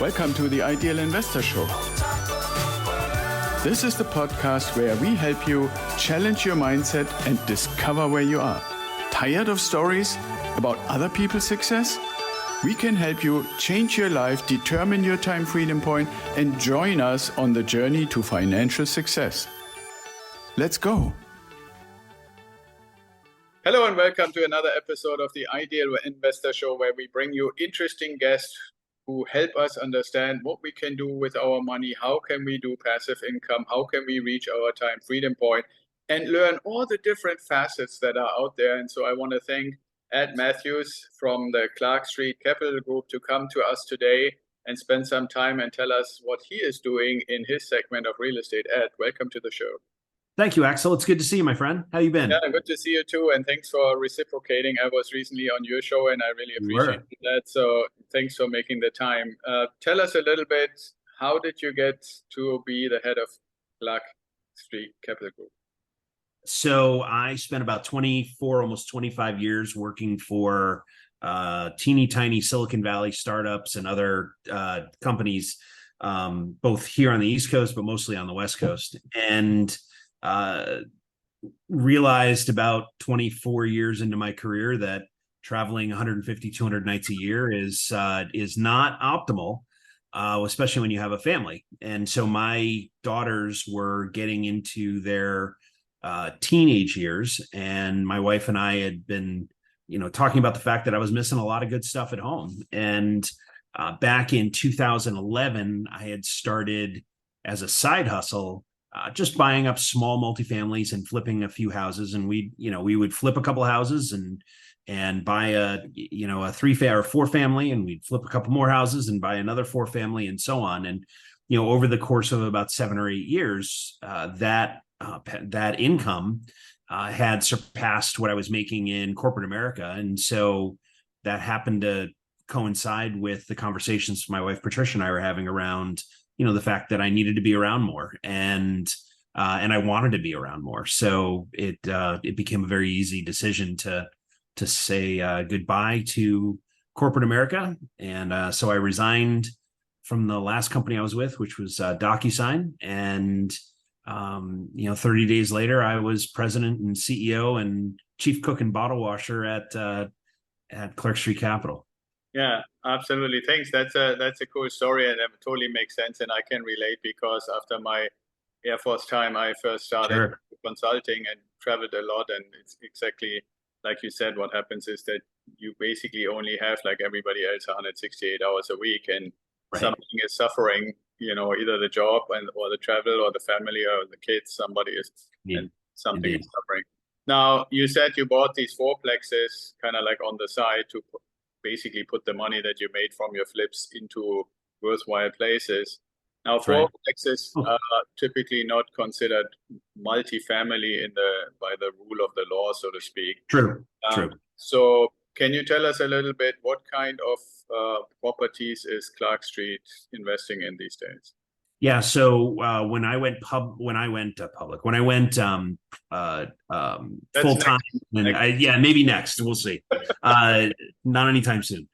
Welcome to the Ideal Investor Show. This is the podcast where we help you challenge your mindset and discover where you are. Tired of stories about other people's success? We can help you change your life, determine your time freedom point, and join us on the journey to financial success. Let's go. Hello and welcome to another episode of the Ideal Investor Show, where we bring you interesting guests who help us understand what we can do with our money, how can we do passive income, how can we reach our time freedom point, and learn all the different facets that are out there. And so I want to thank Ed Mathews from the Clark Street Capital Group to come to us today and spend some time and tell us what he is doing in his segment of real estate. Ed, welcome to the show. Thank you, Axel. It's good to see you, my friend. How you been? Yeah, good to see you too. And thanks for reciprocating. I was recently on your show and I really appreciate that. So thanks for making the time. Tell us a little bit, how did you get to be the head of Clark Street Capital Group? So I spent about 24, almost 25 years working for teeny tiny Silicon Valley startups and other companies, both here on the East Coast, but mostly on the West Coast. And realized about 24 years into my career that traveling 150, 200 nights a year is not optimal, especially when you have a family. And so my daughters were getting into their teenage years, and my wife and I had been, talking about the fact that I was missing a lot of good stuff at home. And back in 2011, I had started as a side hustle, just buying up small multifamilies and flipping a few houses. And we would flip a couple of houses and buy a 3 or 4 family, and we'd flip a couple more houses and buy another 4 family, and so on. And, over the course of about 7 or 8 years, that income had surpassed what I was making in corporate America. And so that happened to coincide with the conversations my wife, Patricia, and I were having around the fact that I needed to be around more, and I wanted to be around more. So it became a very easy decision to say goodbye to corporate America. And so I resigned from the last company I was with, which was DocuSign. And 30 days later, I was president and CEO and chief cook and bottle washer at Clark Street Capital. Yeah, absolutely. Thanks. That's a cool story, and it totally makes sense. And I can relate, because after my Air Force time, I first started consulting and traveled a lot. And it's exactly like you said, what happens is that you basically only have, like everybody else, 168 hours a week, and something is suffering, either the job or the travel or the family or the kids, somebody is, and something is suffering. Now, you said you bought these 4 plexes kind of like on the side to basically put the money that you made from your flips into worthwhile places. Now, 4 plexes are typically not considered multifamily by the rule of the law, so to speak. True. So can you tell us a little bit, what kind of properties is Clark Street investing in these days? Yeah. So when I went full time, maybe next, we'll see. Not anytime soon.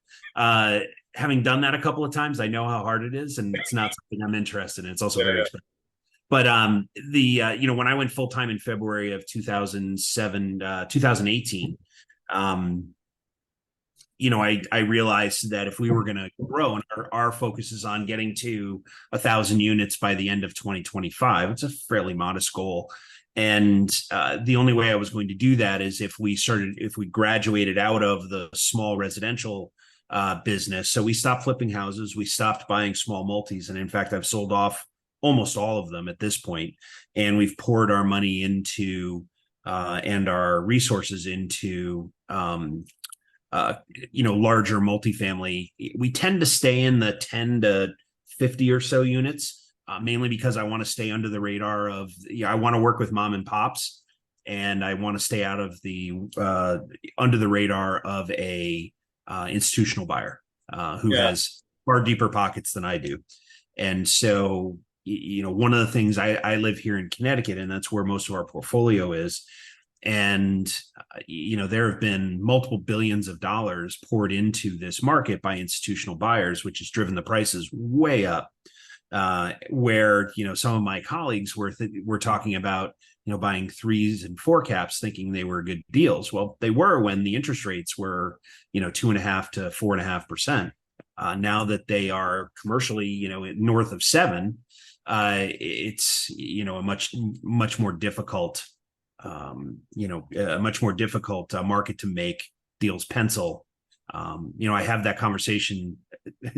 Having done that a couple of times, I know how hard it is, and it's not something I'm interested in. It's also very expensive. But when I went full time in February of 2018, I realized that if we were going to grow, and our focus is on getting to 1,000 units by the end of 2025, it's a fairly modest goal. And the only way I was going to do that is if we graduated out of the small residential business. So we stopped flipping houses, we stopped buying small multis. And in fact, I've sold off almost all of them at this point. And we've poured our money into and our resources into larger multifamily. We tend to stay in the 10 to 50 or so units, mainly because I want to stay under the radar of, I want to work with mom and pops, and I want to stay out of the under the radar of a institutional buyer who has far deeper pockets than I do. And so, one of the things, I live here in Connecticut, and that's where most of our portfolio is. And, there have been multiple billions of dollars poured into this market by institutional buyers, which has driven the prices way up. Where, some of my colleagues were talking about, buying 3s and 4 caps thinking they were good deals. Well, they were when the interest rates were, 2.5% to 4.5%. Now that they are commercially, north of 7, it's, a much more difficult, a much more difficult market to make deals pencil. I have that conversation a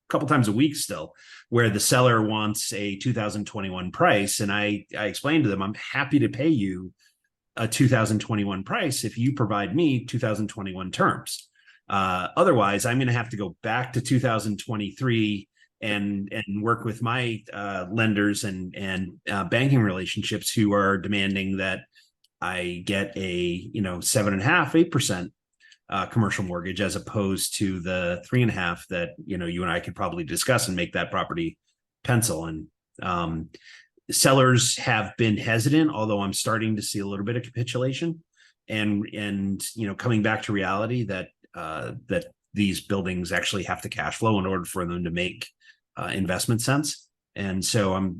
couple times a week still, where the seller wants a 2021 price, and I explained to them, I'm happy to pay you a 2021 price if you provide me 2021 terms. Otherwise, I'm going to have to go back to 2023 and work with my lenders and banking relationships who are demanding that I get a 7.5%, 8% commercial mortgage, as opposed to the 3.5% that you and I could probably discuss and make that property pencil. And sellers have been hesitant, although I'm starting to see a little bit of capitulation, and coming back to reality that these buildings actually have to cash flow in order for them to make investment sense. And so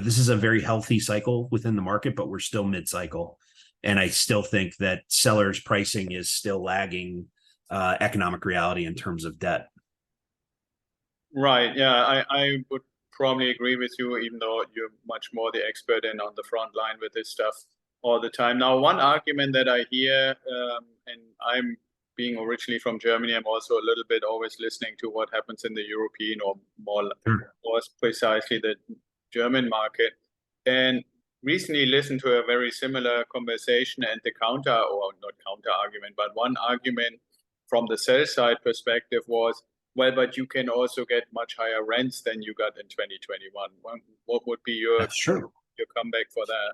this is a very healthy cycle within the market, but we're still mid-cycle. And I still think that sellers' pricing is still lagging economic reality in terms of debt. Right. Yeah, I would probably agree with you, even though you're much more the expert and on the front line with this stuff all the time. Now, one argument that I hear, and I'm being originally from Germany, I'm also a little bit always listening to what happens in the European or more precisely the German market. And recently listened to a very similar conversation, and the counter, or not counter argument, but one argument from the sell side perspective was, well, but you can also get much higher rents than you got in 2021. What would be your comeback for that?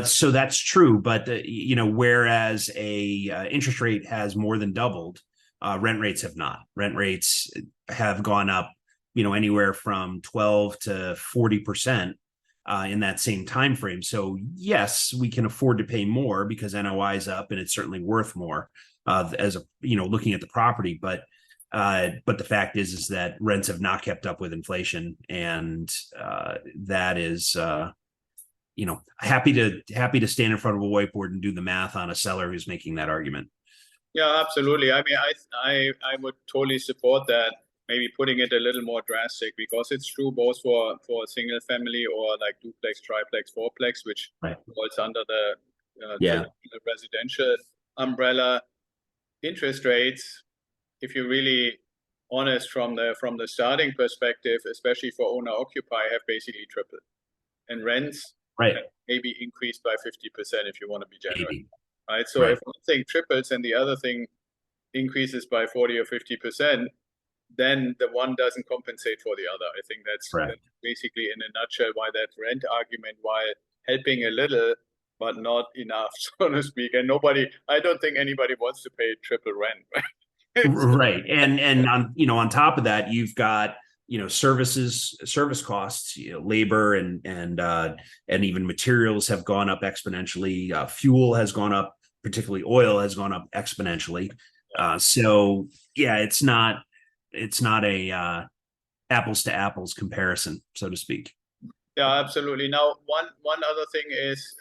So that's true, but whereas a interest rate has more than doubled, rent rates have not. Rent rates have gone up, anywhere from 12 to 40%. In that same time frame. So yes, we can afford to pay more because NOI is up, and it's certainly worth more as looking at the property. But the fact is that rents have not kept up with inflation, and that is happy to stand in front of a whiteboard and do the math on a seller who's making that argument. Yeah, absolutely. I mean, I would totally support that. Maybe putting it a little more drastic, because it's true both for single family or like duplex, triplex, fourplex, which falls under the residential umbrella. Interest rates, if you're really honest from the starting perspective, especially for owner occupier, have basically tripled, and rents maybe increased by 50% if you want to be generous. Right. So if one thing triples and the other thing increases by 40 or 50%. Then the one doesn't compensate for the other. I think that's basically in a nutshell why that rent argument, while helping a little, but not enough, so to speak. And I don't think anybody wants to pay triple rent. Right. And on top of that, you've got, service costs, labor and even materials have gone up exponentially. Fuel has gone up, particularly oil has gone up exponentially. So yeah, it's not a apples to apples comparison, so to speak. Yeah, absolutely. Now, one other thing is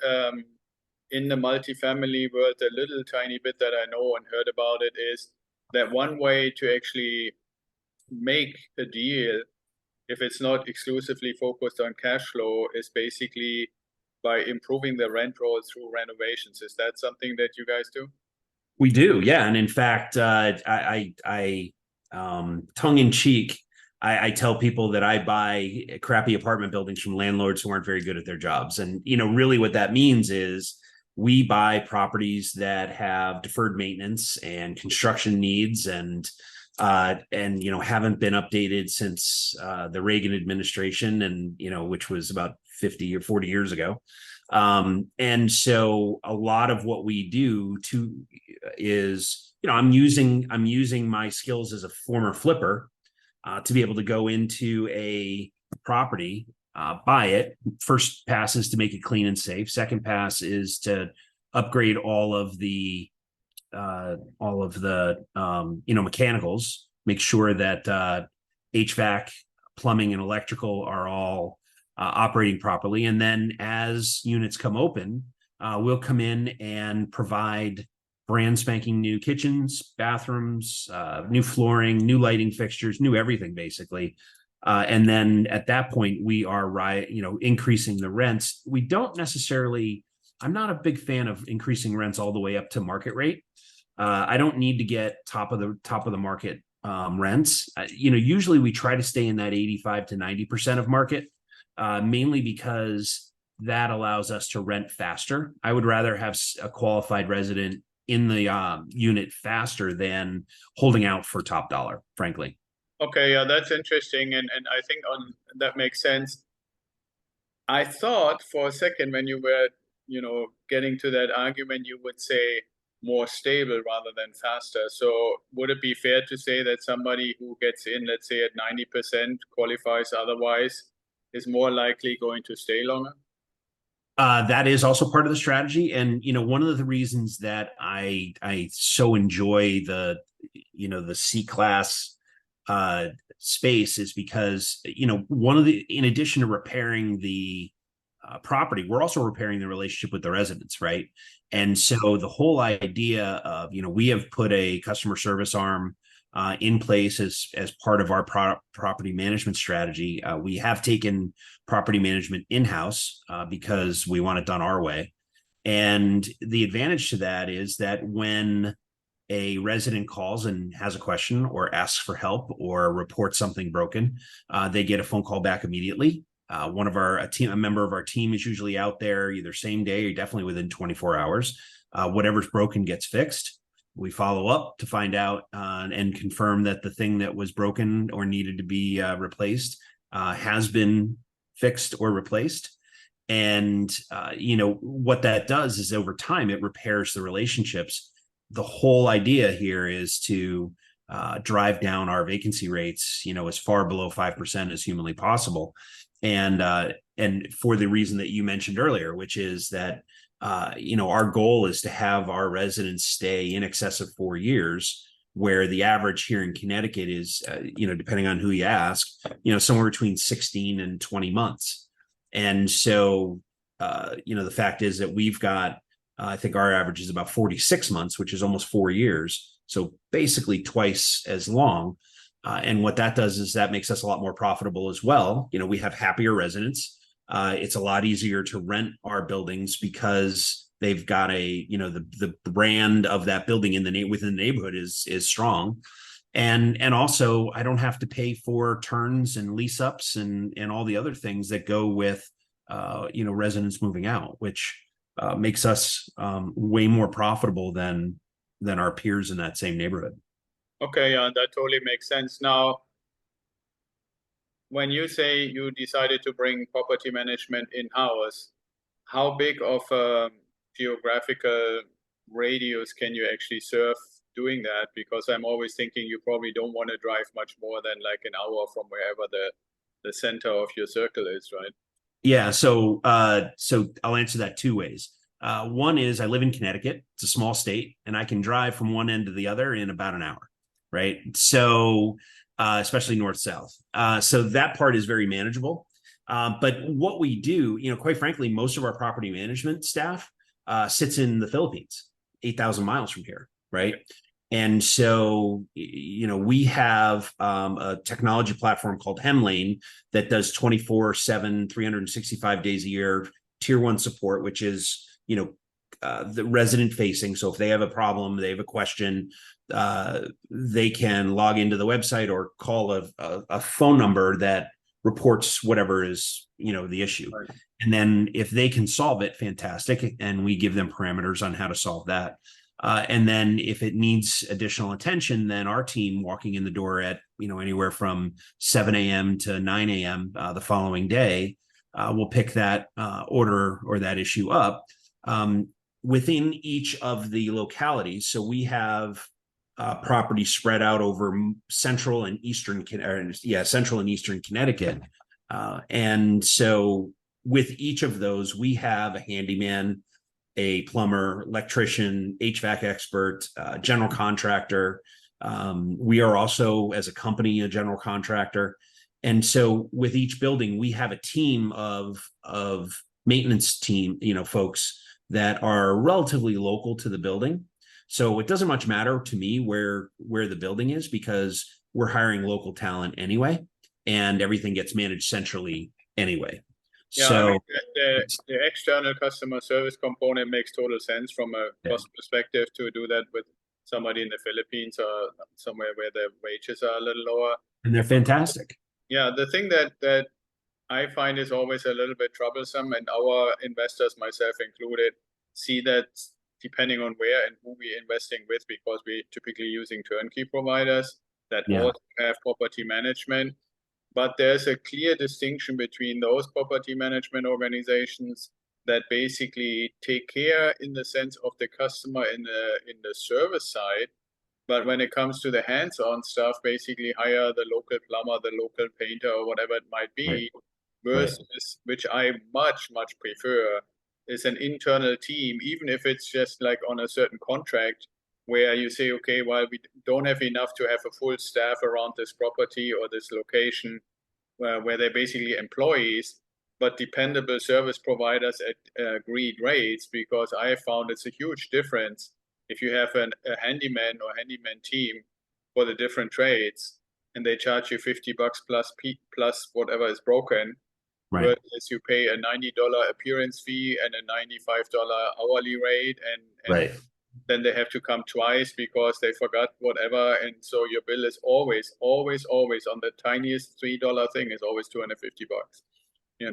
in the multifamily world, a little tiny bit that I know and heard about it is that one way to actually make a deal, if it's not exclusively focused on cash flow, is basically by improving the rent roll through renovations. Is that something that you guys do? We do, yeah. And in fact, tongue in cheek, I tell people that I buy crappy apartment buildings from landlords who aren't very good at their jobs. And, really what that means is we buy properties that have deferred maintenance and construction needs and haven't been updated since the Reagan administration, and, which was about 50 or 40 years ago. And so a lot of what we do is, I'm using my skills as a former flipper to be able to go into a property, buy it. First pass is to make it clean and safe. Second pass is to upgrade all of the mechanicals, make sure that HVAC, plumbing, and electrical are all operating properly. And then as units come open, we'll come in and provide brand spanking new kitchens, bathrooms, new flooring, new lighting fixtures, new everything basically. And then at that point, we are increasing the rents. We don't necessarily. I'm not a big fan of increasing rents all the way up to market rate. I don't need to get top of the market rents. Usually we try to stay in that 85 to 90% of market, mainly because that allows us to rent faster. I would rather have a qualified resident in the unit faster than holding out for top dollar, frankly. Okay, yeah, that's interesting, and I think that makes sense. I thought for a second when you were, getting to that argument, you would say more stable rather than faster. So would it be fair to say that somebody who gets in, let's say at 90%, qualifies otherwise, is more likely going to stay longer? That is also part of the strategy. And, one of the reasons that I so enjoy the C-class space is because, in addition to repairing the property, we're also repairing the relationship with the residents, right? And so the whole idea of, we have put a customer service arm in place as part of our property management strategy. We have taken property management in-house because we want it done our way. And the advantage to that is that when a resident calls and has a question or asks for help or reports something broken, they get a phone call back immediately. A member of our team is usually out there either same day or definitely within 24 hours. Whatever's broken gets fixed. We follow up to find out and confirm that the thing that was broken or needed to be replaced has been fixed or replaced. And, what that does is over time, it repairs the relationships. The whole idea here is to drive down our vacancy rates, as far below 5% as humanly possible. And for the reason that you mentioned earlier, which is that, our goal is to have our residents stay in excess of 4 years, where the average here in Connecticut is, depending on who you ask, somewhere between 16 and 20 months. And so, the fact is that we've got, I think our average is about 46 months, which is almost 4 years. So basically twice as long. And what that does is that makes us a lot more profitable as well. We have happier residents. It's a lot easier to rent our buildings because they've got the brand of that building within the neighborhood is strong. And also I don't have to pay for turns and lease ups and all the other things that go with, residents moving out, which makes us way more profitable than our peers in that same neighborhood. Okay, yeah, that totally makes sense. Now, when you say you decided to bring property management in-house, how big of a geographical radius can you actually serve doing that? Because I'm always thinking you probably don't want to drive much more than like an hour from wherever the center of your circle is, right? Yeah, so I'll answer that two ways. One is I live in Connecticut. It's a small state, and I can drive from one end to the other in about an hour, right? So especially north-south. So that part is very manageable. But what we do, quite frankly, most of our property management staff sits in the Philippines, 8,000 miles from here, right? And so, we have a technology platform called Hemlane that does 24/7, 365 days a year, tier 1 support, which is, the resident facing. So if they have a problem, they have a question, they can log into the website or call a phone number that reports whatever is, the issue. Right. And then if they can solve it, fantastic. And we give them parameters on how to solve that. And then if it needs additional attention, then our team walking in the door at, anywhere from 7 a.m. to 9 a.m. The following day, will pick that order or that issue up within each of the localities. So we have property spread out over central and eastern Connecticut. And so with each of those, we have a handyman a plumber, electrician, HVAC expert, general contractor. We are also, as a company, a general contractor. And so with each building, we have a team of maintenance team, folks that are relatively local to the building. So it doesn't much matter to me where the building is, because we're hiring local talent anyway, and everything gets managed centrally anyway. Yeah, So I mean, the external customer service component makes total sense from a cost perspective to do that with somebody in the Philippines or somewhere where the wages are a little lower. And they're fantastic. Yeah, the thing that I find is always a little bit troublesome, and our investors, myself included, see that depending on where and who we're investing with, because we're typically using turnkey providers that also have property management. But there's a clear distinction between those property management organizations that basically take care in the sense of the customer in the service side, but when it comes to the hands-on stuff, basically hire the local plumber, the local painter, or whatever it might be, versus, which I much prefer, is an internal team, even if it's just like on a certain contract where you say, okay, well, we don't have enough to have a full staff around this property or this location, where they're basically employees, but dependable service providers at agreed rates, because I found it's a huge difference if you have a handyman or handyman team for the different trades, and they charge you $50 plus whatever is broken, versus you pay a $90 appearance fee and a $95 hourly rate, and then they have to come twice because they forgot whatever, and so your bill is always on the tiniest $3 thing is always $250.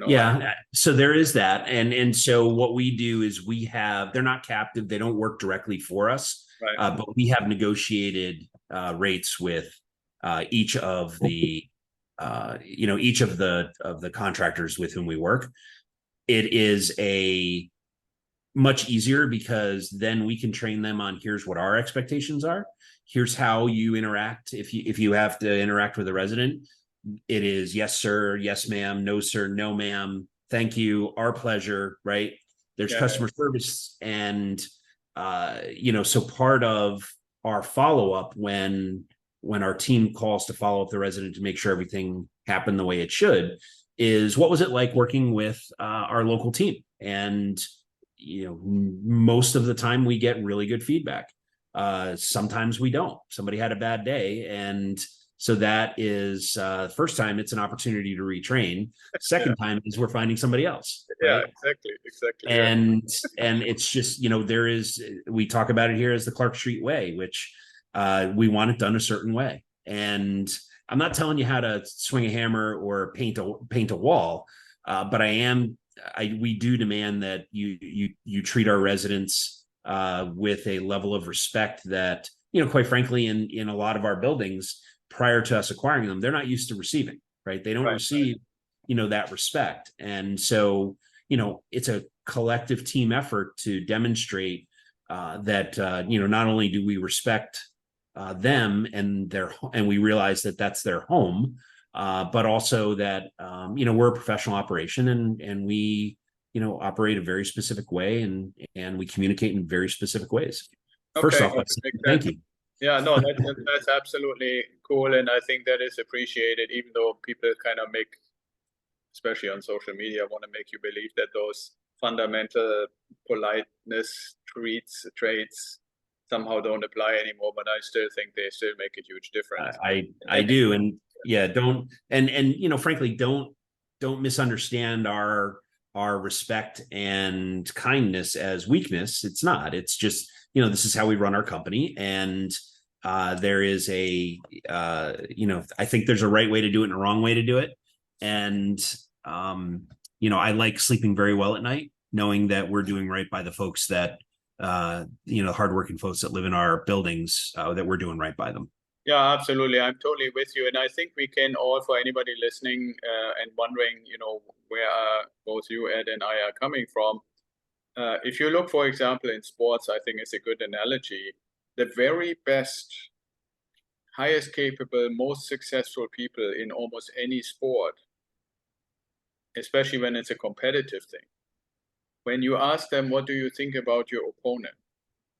Yeah, so there is that, and so what we do is they're not captive, they don't work directly for us, but we have negotiated rates with each of the contractors with whom we work. It is a much easier because then we can train them on, here's what our expectations are, here's how you interact. If you have to interact with a resident, it is yes sir, yes ma'am, no sir, no ma'am, thank you, our pleasure, right? There's customer service, and so part of our follow-up when our team calls to follow up the resident to make sure everything happened the way it should is, what was it like working with our local team? And most of the time we get really good feedback. Sometimes we don't. Somebody had a bad day, and so that is first time it's an opportunity to retrain. Second time is we're finding somebody else. Right? Yeah, exactly. And it's just, we talk about it here as the Clark Street way, which we want it done a certain way. And I'm not telling you how to swing a hammer or paint a wall, but we do demand that you treat our residents with a level of respect that, quite frankly, in a lot of our buildings prior to us acquiring them, they're not used to receiving, right? They don't receive, that respect. And so, it's a collective team effort to demonstrate that, not only do we respect them and we realize that that's their home, but also that, we're a professional operation, and we, operate a very specific way, and we communicate in very specific ways. First off, thank you. Yeah, no, that's absolutely cool. And I think that is appreciated, even though people kind of especially on social media, want to make you believe that those fundamental politeness traits somehow don't apply anymore. But I still think they still make a huge difference. I do. And don't, and frankly, don't misunderstand our respect and kindness as weakness. It's not. It's just, this is how we run our company, and there is I think there's a right way to do it and a wrong way to do it. And I like sleeping very well at night, knowing that we're doing right by the folks that hardworking folks that live in our buildings, that we're doing right by them. Yeah, absolutely. I'm totally with you. And I think we can all, for anybody listening and wondering, where both you, Ed, and I are coming from. If you look, for example, in sports, I think it's a good analogy. The very best, highest capable, most successful people in almost any sport, especially when it's a competitive thing, when you ask them, what do you think about your opponent?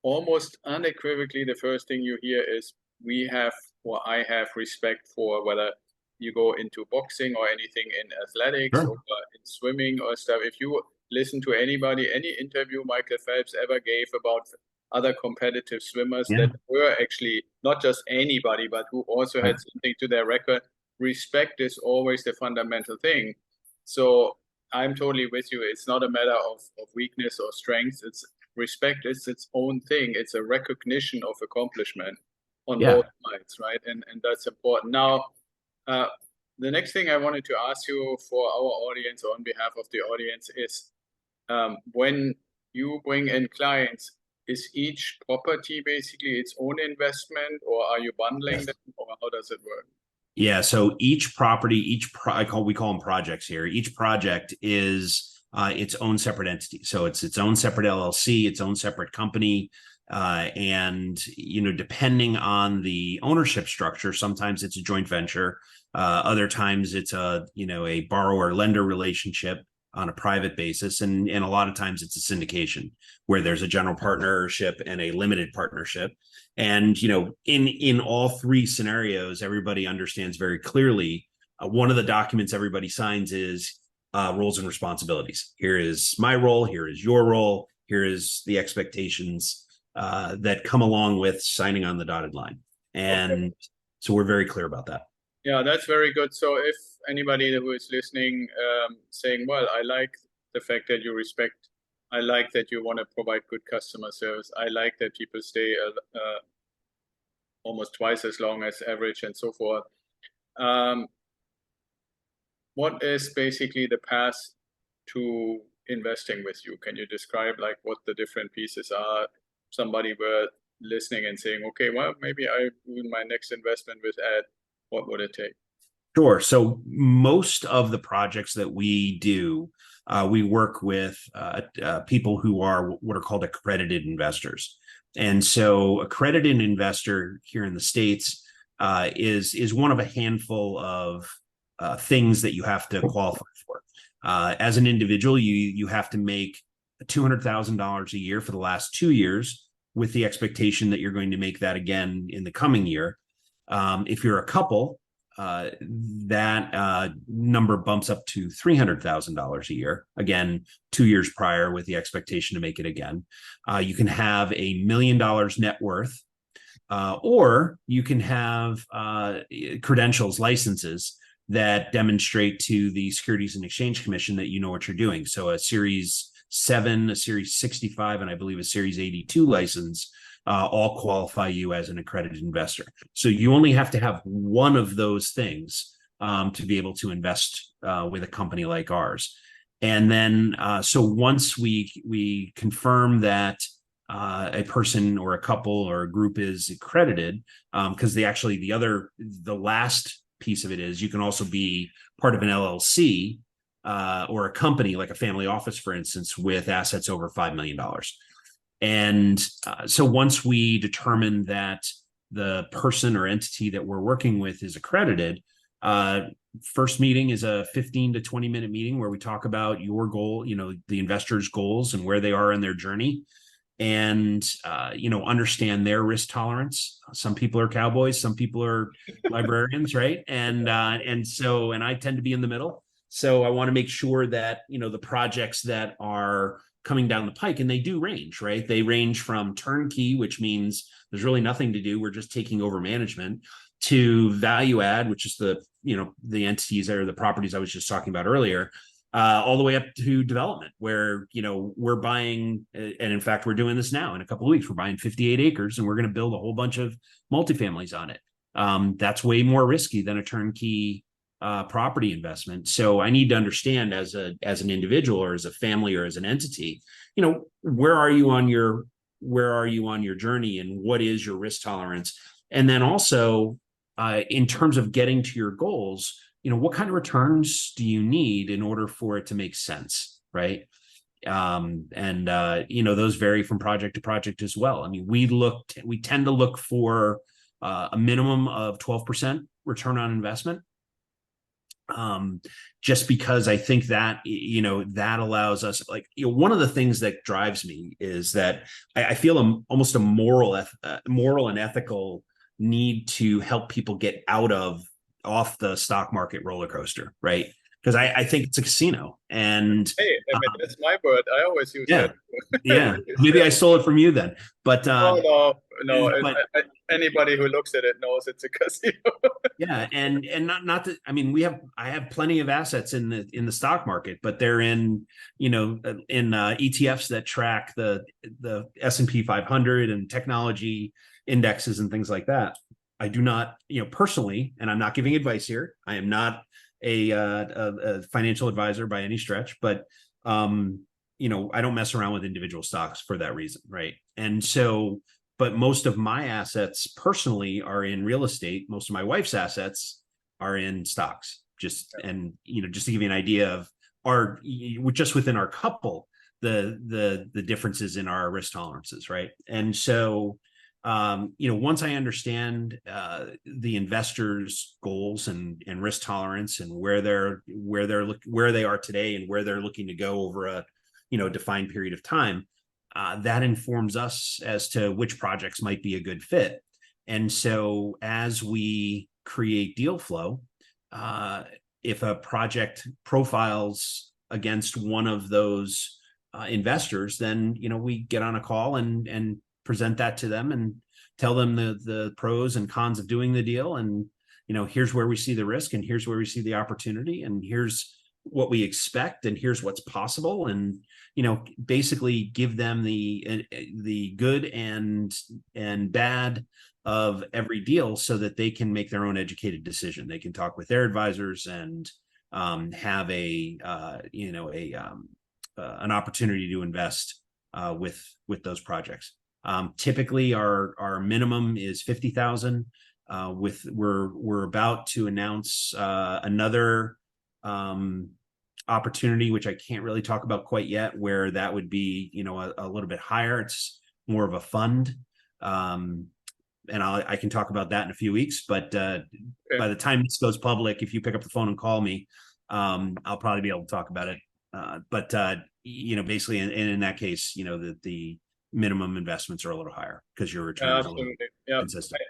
Almost unequivocally, the first thing you hear is, we have, or I have respect for, whether you go into boxing or anything in athletics or in swimming or stuff. If you listen to anybody, any interview Michael Phelps ever gave about other competitive swimmers that were actually not just anybody, but who also had something to their record, respect is always the fundamental thing. So I'm totally with you. It's not a matter of weakness or strength. It's respect is its own thing. It's a recognition of accomplishment on both sides, right? And that's important. Now, the next thing I wanted to ask you for our audience, on behalf of the audience, is when you bring in clients, is each property basically its own investment, or are you bundling them, or how does it work? Yeah. So each property, we call them projects here. Each project is its own separate entity. So it's its own separate LLC, its own separate company. And, depending on the ownership structure, sometimes it's a joint venture. Other times it's a borrower lender relationship on a private basis. And a lot of times it's a syndication where there's a general partnership and a limited partnership. And, in all three scenarios, everybody understands very clearly, one of the documents everybody signs is roles and responsibilities. Here is my role. Here is your role. Here is the expectations that come along with signing on the dotted line. And so we're very clear about that. Yeah, that's very good. So if anybody who is listening saying, well, I like the fact that you respect, I like that you want to provide good customer service, I like that people stay almost twice as long as average and so forth. What is basically the path to investing with you? Can you describe like what the different pieces are? Somebody were listening and saying, okay, well, maybe I do my next investment with Ed. What would it take? Sure. So most of the projects that we do, we work with people who are what are called accredited investors. And so accredited investor here in the States is one of a handful of things that you have to qualify for. As an individual, you have to make $200,000 a year for the last 2 years, with the expectation that you're going to make that again in the coming year. If you're a couple, that number bumps up to $300,000 a year, again, 2 years prior, with the expectation to make it again. You can have $1 million net worth, or you can have credentials, licenses that demonstrate to the Securities and Exchange Commission that you know what you're doing. So a Series 7, a Series 65, and I believe a Series 82 license all qualify you as an accredited investor. So you only have to have one of those things to be able to invest with a company like ours. And then, so once we confirm that a person or a couple or a group is accredited, because the last piece of it is you can also be part of an LLC or a company like a family office, for instance, with assets over $5 million. And so once we determine that the person or entity that we're working with is accredited, first meeting is a 15 to 20 minute meeting where we talk about your goal, the investor's goals and where they are in their journey, and understand their risk tolerance. Some people are cowboys, some people are librarians, right? And I tend to be in the middle. So I want to make sure that the projects that are coming down the pike, and they do range, right? They range from turnkey, which means there's really nothing to do, we're just taking over management, to value add, which is the entities or the properties I was just talking about earlier, all the way up to development, where we're buying, and in fact we're doing this now in a couple of weeks, we're buying 58 acres and we're going to build a whole bunch of multifamilies on it. That's way more risky than a turnkey property investment. So I need to understand as an individual or as a family or as an entity, where are you on your journey, and what is your risk tolerance? And then also in terms of getting to your goals, what kind of returns do you need in order for it to make sense, right? Those vary from project to project as well. I mean, we tend to look for a minimum of 12% return on investment. just because I think that, that allows us, like, one of the things that drives me is that I feel almost a moral and ethical need to help people get off the stock market roller coaster, right? Because I think it's a casino, and Hey, I mean, that's my word. I always use yeah, that. yeah, maybe I stole it from you then, but No. but Anybody who looks at it knows it's a casino. yeah, and not that, I mean, I have plenty of assets in the stock market, but they're in ETFs that track the S&P 500 and technology indexes and things like that. I do not, personally, and I'm not giving advice here. I am not a financial advisor by any stretch, but I don't mess around with individual stocks for that reason, right? And so, but most of my assets personally are in real estate. Most of my wife's assets are in stocks. Just to give you an idea of just within our couple, the differences in our risk tolerances, right? And so, once I understand the investors' goals and risk tolerance and where they are today and where they're looking to go over a defined period of time, that informs us as to which projects might be a good fit. And so as we create deal flow, if a project profiles against one of those investors, then we get on a call and present that to them and tell them the pros and cons of doing the deal, and here's where we see the risk, and here's where we see the opportunity, and here's what we expect, and here's what's possible, and basically give them the good and bad of every deal so that they can make their own educated decision. They can talk with their advisors and have an opportunity to invest with those projects. Typically our minimum is 50,000. We're about to announce another opportunity, which I can't really talk about quite yet, where that would be a little bit higher. It's more of a fund, and I can talk about that in a few weeks, but by the time this goes public, if you pick up the phone and call me, I'll probably be able to talk about it. But basically in that case, the minimum investments are a little higher because your return is a little consistent.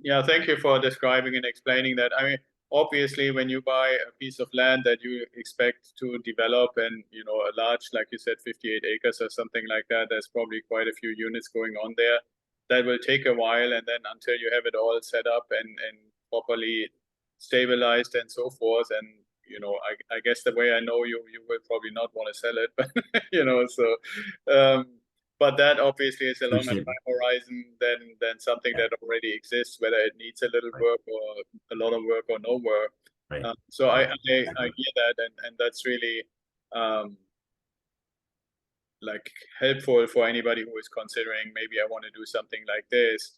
Yeah, thank you for describing and explaining that. I mean, obviously, when you buy a piece of land that you expect to develop, and a large, like you said, 58 acres or something like that, there's probably quite a few units going on there. That will take a while, and then until you have it all set up and properly stabilized and so forth. And I guess the way I know you will probably not want to sell it, but so. But that obviously is a longer time horizon than something that already exists, whether it needs a little work or a lot of work or no work. Right. So I hear that, and that's really like helpful for anybody who is considering, maybe I want to do something like this.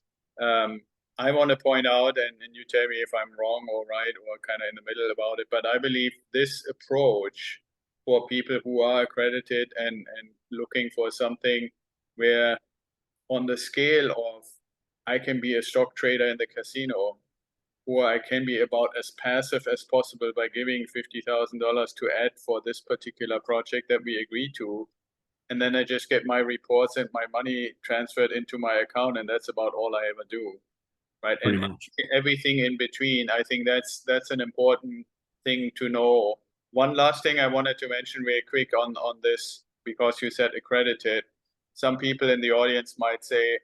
I want to point out, and you tell me if I'm wrong or right or kind of in the middle about it, but I believe this approach for people who are accredited and looking for something where on the scale of I can be a stock trader in the casino, or I can be about as passive as possible by giving $50,000 to add for this particular project that we agreed to. And then I just get my reports and my money transferred into my account, and that's about all I ever do. Right. Pretty and much. Everything in between, I think that's an important thing to know. One last thing I wanted to mention very quick on this, because you said accredited. Some people in the audience might say,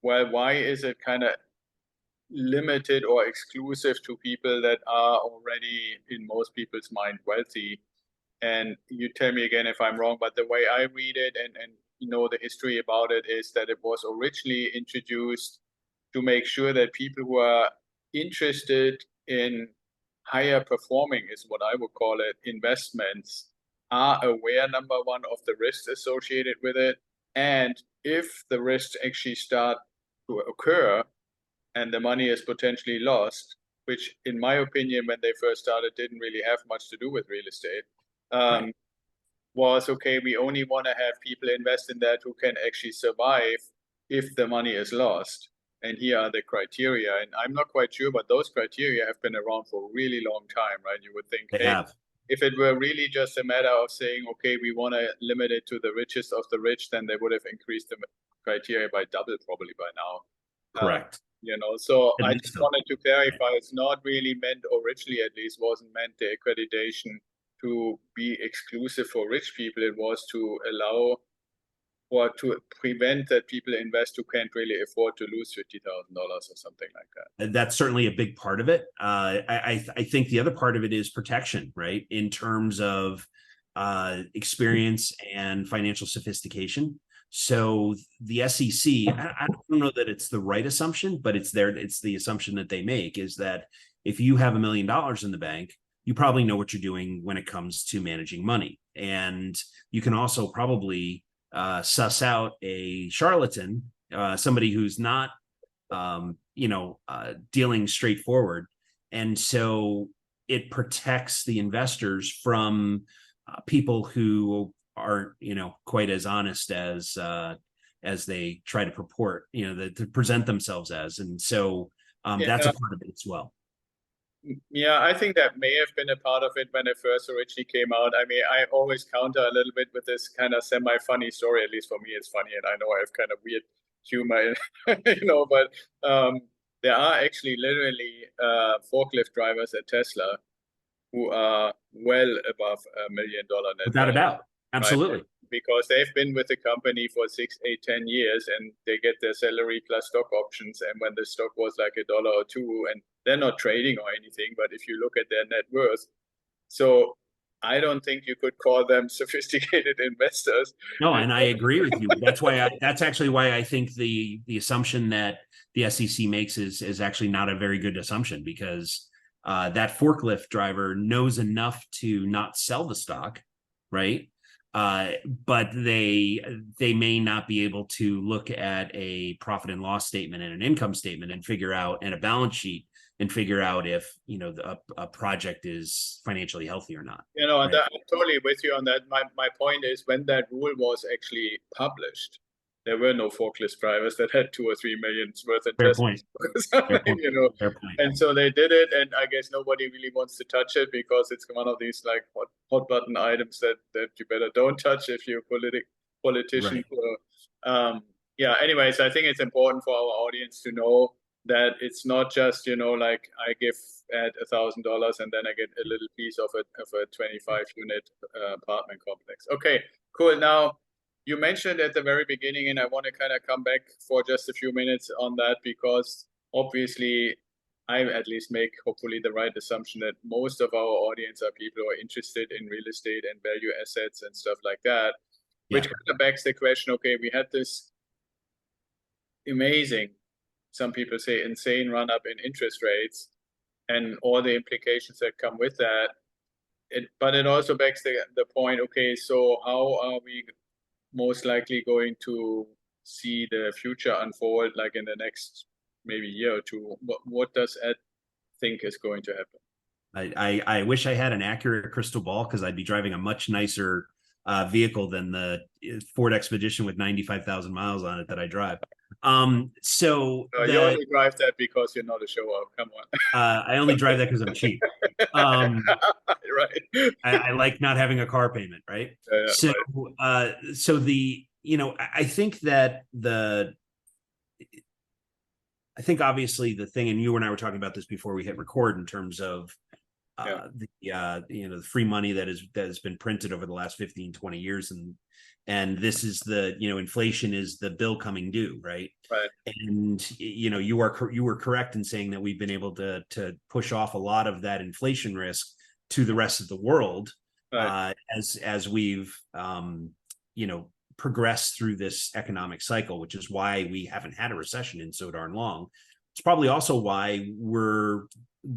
well, why is it kind of limited or exclusive to people that are already, in most people's mind, wealthy? And you tell me again if I'm wrong, but the way I read it and the history about it is that it was originally introduced to make sure that people who are interested in higher performing, is what I would call it, investments, are aware, number one, of the risks associated with it. And if the risks actually start to occur and the money is potentially lost, which in my opinion, when they first started, didn't really have much to do with real estate, was okay, we only want to have people invest in that who can actually survive if the money is lost. and here are the criteria. And I'm not quite sure, but those criteria have been around for a really long time, right? You would think, They hey, have. if it were really just a matter of saying, okay, we want to limit it to the richest of the rich, then they would have increased the criteria by double probably by now. Correct. So At I least just so. wanted to clarify, it's not really meant, originally at least, wasn't meant the accreditation to be exclusive for rich people. It was to allow or to prevent that people invest who can't really afford to lose $50,000 or something like that. That's certainly a big part of it. I think the other part of it is protection, right? In terms of experience and financial sophistication. So the SEC, I don't know that it's the right assumption, but it's the assumption that they make is that if you have $1 million in the bank, you probably know what you're doing when it comes to managing money. And you can also probably suss out a charlatan, somebody who's not dealing straightforward. And so it protects the investors from people who aren't, quite as honest as they try to purport, to present themselves as. And so that's a part of it as well. Yeah, I think that may have been a part of it when it first originally came out. I mean, I always counter a little bit with this kind of semi-funny story. At least for me, it's funny, and I know I have kind of weird humor, but there are actually literally forklift drivers at Tesla who are well above $1 million net Without a value, doubt. Absolutely. right? Because they've been with the company for 6, 8, 10 years, and they get their salary plus stock options. And when the stock was like $1 or $2, and they're not trading or anything, but if you look at their net worth, so I don't think you could call them sophisticated investors. No, and I agree with you. That's actually why I think the assumption that the SEC makes is actually not a very good assumption, because that forklift driver knows enough to not sell the stock, right? But they may not be able to look at a profit and loss statement and an income statement and figure out, and a balance sheet, and figure out if a project is financially healthy or not. And right? I'm totally with you on that. My point is, when that rule was actually published, there were no forklift drivers that had 2 or 3 million worth of Fair Tesla. point. Fair point. Fair point. And so they did it, and I guess nobody really wants to touch it because it's one of these like hot button items that you better don't touch if you're a politician. Right. Yeah. Anyways, I think it's important for our audience to know that it's not just like I give at $1,000 and then I get a little piece of a 25 unit apartment complex. Okay, cool. Now, you mentioned at the very beginning, and I want to kind of come back for just a few minutes on that, because obviously I at least make hopefully the right assumption that most of our audience are people who are interested in real estate and value assets and stuff like that, which kind of begs the question, okay, we had this amazing, some people say insane run up in interest rates and all the implications that come with that. But it also begs the point, okay, so how are we most likely going to see the future unfold, like in the next maybe year or two? What does Ed think is going to happen? I wish I had an accurate crystal ball, because I'd be driving a much nicer vehicle than the Ford Expedition with 95,000 miles on it that I drive. You only drive that because you're not a show off. Come on. I only drive that because I'm cheap. Right. I like not having a car payment, right? Yeah, so, right. So I think that I think obviously the thing, and you and I were talking about this before we hit record, in terms of the free money that has been printed over the last 15, 20 years, and this is the inflation is the bill coming due, right? And you were correct in saying that we've been able to push off a lot of that inflation risk to the rest of the world, as we've progressed through this economic cycle, which is why we haven't had a recession in so darn long. It's probably also why we're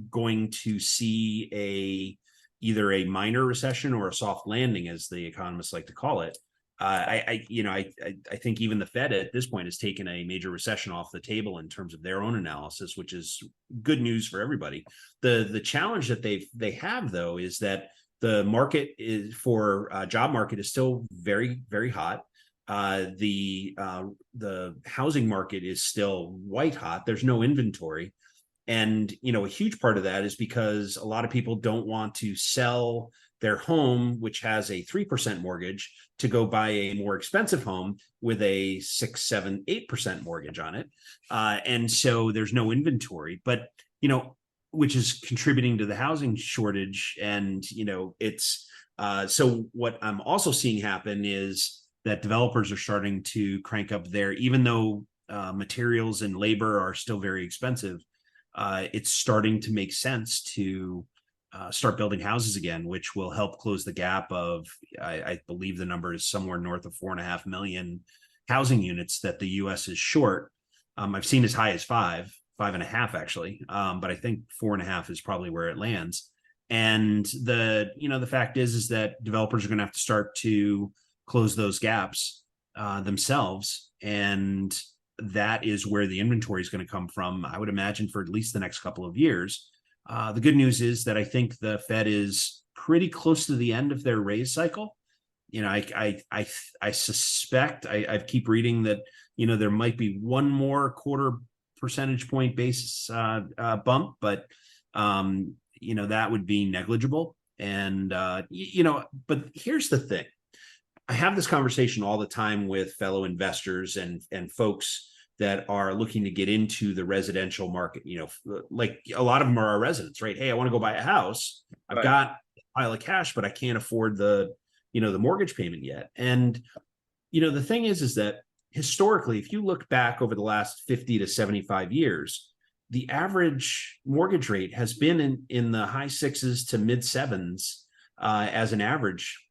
going to see either a minor recession or a soft landing, as the economists like to call it. I think even the Fed at this point has taken a major recession off the table in terms of their own analysis, which is good news for everybody. The challenge that they have, though, is that the market is for job market is still very, very hot. The housing market is still white hot. There's no inventory. And, a huge part of that is because a lot of people don't want to sell their home, which has a 3% mortgage, to go buy a more expensive home with a 6, 7, 8% mortgage on it. And so there's no inventory, but, which is contributing to the housing shortage. And, it's so what I'm also seeing happen is that developers are starting to crank up even though materials and labor are still very expensive, it's starting to make sense to start building houses again, which will help close the gap of, I believe the number is somewhere north of 4.5 million housing units that the U.S. is short. I've seen as high as 5.5 actually, but I think 4.5 is probably where it lands. And the fact is that developers are going to have to start to close those gaps themselves, and that is where the inventory is going to come from, I would imagine, for at least the next couple of years. The good news is that I think the Fed is pretty close to the end of their raise cycle. I suspect I keep reading that there might be one more quarter percentage point basis bump, but that would be negligible. And but here's the thing. I have this conversation all the time with fellow investors and folks that are looking to get into the residential market. Like a lot of them are our residents, right? Hey, I want to go buy a house. I've got a pile of cash, but I can't afford the mortgage payment yet. And, the thing is that historically, if you look back over the last 50 to 75 years, the average mortgage rate has been in the high 6s to mid 7s as an average,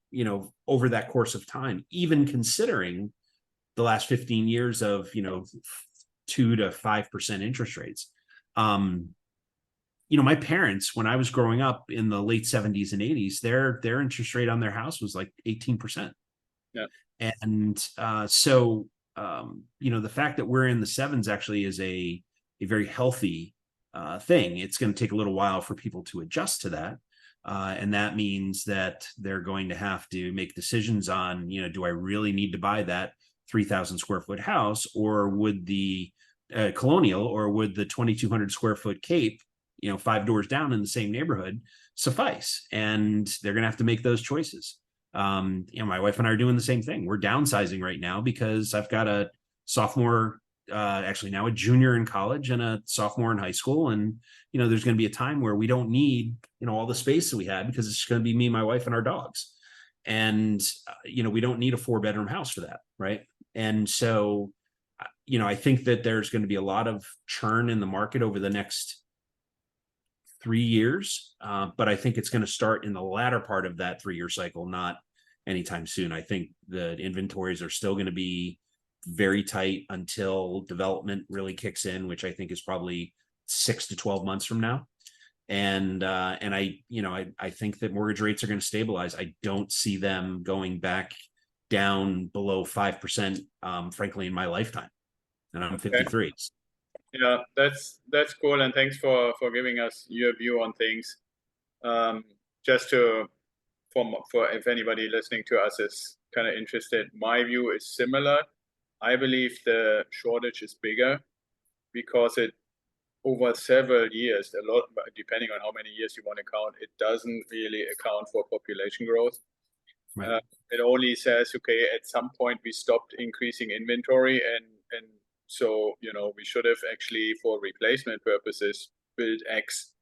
over that course of time, even considering the last 15 years of, 2 to 5% interest rates. My parents, when I was growing up in the late 70s and 80s, their interest rate on their house was like 18%. Yeah. And so, the fact that we're in the 7s actually is a very healthy thing. It's going to take a little while for people to adjust to that. And that means that they're going to have to make decisions on, do I really need to buy that 3,000 square foot house, or would the Colonial, or would the 2,200 square foot Cape, 5 doors down in the same neighborhood suffice? And they're going to have to make those choices. My wife and I are doing the same thing. We're downsizing right now because I've got a sophomore, actually now a junior in college and a sophomore in high school. And, there's going to be a time where we don't need, all the space that we had, because it's going to be me, my wife, and our dogs. And, we don't need a 4-bedroom house for that. Right. And so, I think that there's going to be a lot of churn in the market over the next 3 years. But I think it's going to start in the latter part of that 3-year cycle, not anytime soon. I think the inventories are still going to be very tight until development really kicks in, which I think is probably 6 to 12 months from now. And I think that mortgage rates are going to stabilize. I don't see them going back down below 5%, frankly, in my lifetime. And I'm 53. Yeah, that's cool. And thanks for giving us your view on things. Just for if anybody listening to us is kind of interested, my view is similar. I believe the shortage is bigger because over several years, a lot, depending on how many years you want to count, it doesn't really account for population growth. Right. It only says, okay, at some point we stopped increasing inventory, and so we should have actually, for replacement purposes, built X.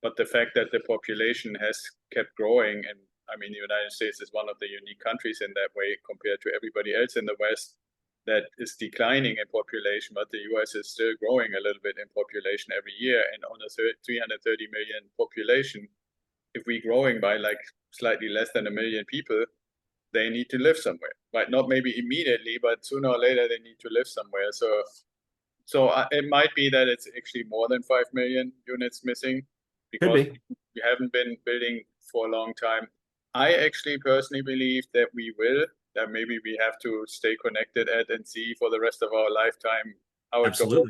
But the fact that the population has kept growing, and I mean, the United States is one of the unique countries in that way compared to everybody else in the West that is declining in population, but the US is still growing a little bit in population every year. And on a 330 million population, if we're growing by like slightly less than 1 million people, they need to live somewhere. Right? Not maybe immediately, but sooner or later they need to live somewhere. So it might be that it's actually more than 5 million units missing because we haven't been building for a long time. I actually personally believe that we will. That maybe we have to stay connected and see for the rest of our lifetime how it goes.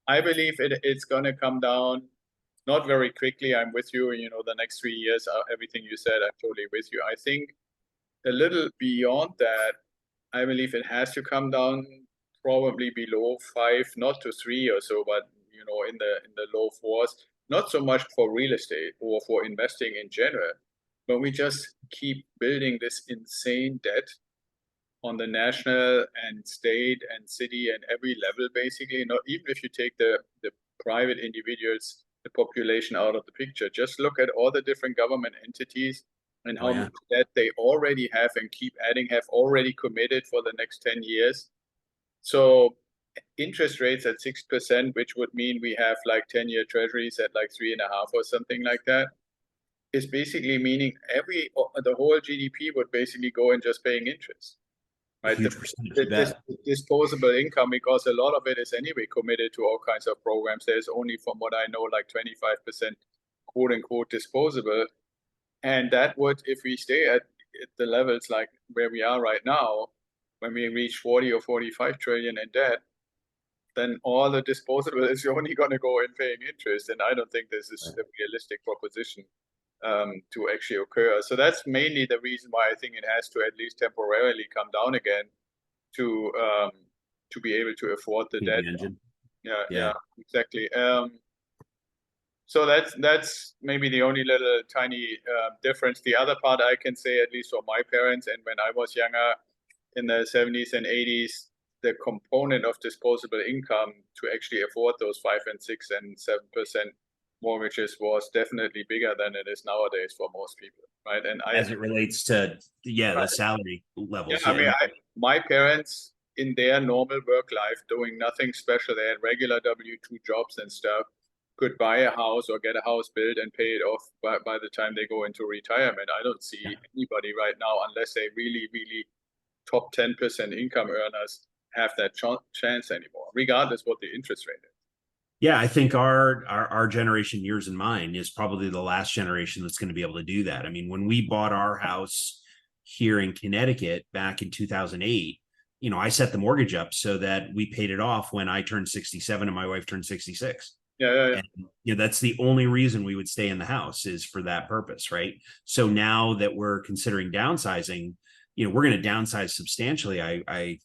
I believe it's going to come down, not very quickly. I'm with you. The next 3 years, everything you said, I'm totally with you. I think a little beyond that, I believe it has to come down probably below 5, not to 3 or so, but in the low 4s. Not so much for real estate or for investing in general, but we just keep building this insane debt on the national and state and city and every level, basically. Not even if you take the private individuals, the population out of the picture, just look at all the different government entities and how much debt they already have and keep adding, have already committed for the next 10 years. So interest rates at 6%, which would mean we have like 10-year treasuries at like 3.5 or something like that, is basically meaning the whole GDP would basically go in just paying interest. Right, the disposable income, because a lot of it is anyway committed to all kinds of programs. There's only, from what I know, like 25% quote unquote disposable. And that would, if we stay at the levels like where we are right now, when we reach 40 or 45 trillion in debt, then all the disposable is only going to go in paying interest. And I don't think this is a realistic proposition to actually occur. So that's mainly the reason why I think it has to at least temporarily come down again to be able to afford the debt. Yeah, exactly. So that's maybe the only little tiny difference. The other part I can say, at least for my parents, and when I was younger in the 70s and 80s, the component of disposable income to actually afford those 5 and 6 and 7% mortgages was definitely bigger than it is nowadays for most people, right? And as it relates to the salary levels. I mean, my parents in their normal work life doing nothing special, they had regular W-2 jobs and stuff, could buy a house or get a house built and pay it off by the time they go into retirement. I don't see anybody right now, unless they really, really top 10% income earners, have that chance anymore, regardless what the interest rate is. Yeah, I think our generation, yours and mine, is probably the last generation that's going to be able to do that. I mean, when we bought our house here in Connecticut back in 2008, I set the mortgage up so that we paid it off when I turned 67 and my wife turned 66. Yeah. And, that's the only reason we would stay in the house, is for that purpose, right? So now that we're considering downsizing, we're going to downsize substantially. I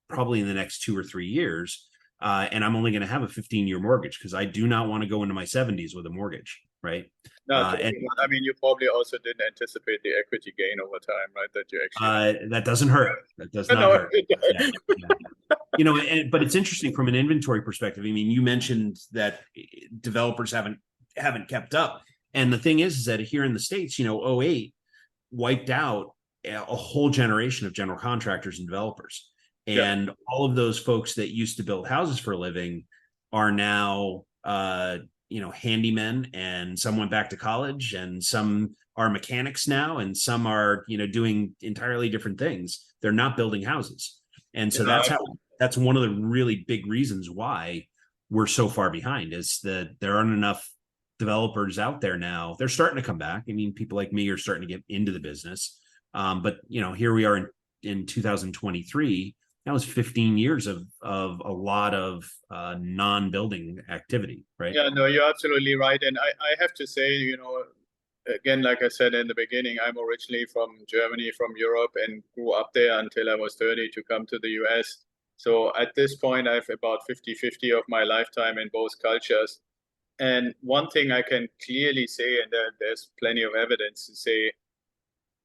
probably in the next 2 or 3 years. And I'm only going to have a 15-year mortgage because I do not want to go into my 70s with a mortgage, right? No, I mean, you probably also didn't anticipate the equity gain over time, right? That you actually that doesn't hurt. That does not hurt. Yeah. But it's interesting from an inventory perspective. I mean, you mentioned that developers haven't kept up, and the thing is that here in the States, 2008 wiped out a whole generation of general contractors and developers. And all of those folks that used to build houses for a living are now, handymen, and some went back to college, and some are mechanics now, and some are, doing entirely different things. They're not building houses. And so that's one of the really big reasons why we're so far behind, is that there aren't enough developers out there now. They're starting to come back. I mean, people like me are starting to get into the business. But, here we are in 2023. That was 15 years of a lot of non-building activity, right? Yeah, no, you're absolutely right. And I have to say, again, like I said in the beginning, I'm originally from Germany, from Europe, and grew up there until I was 30 to come to the US. So at this point, I have about 50-50 of my lifetime in both cultures. And one thing I can clearly say, and there's plenty of evidence to say,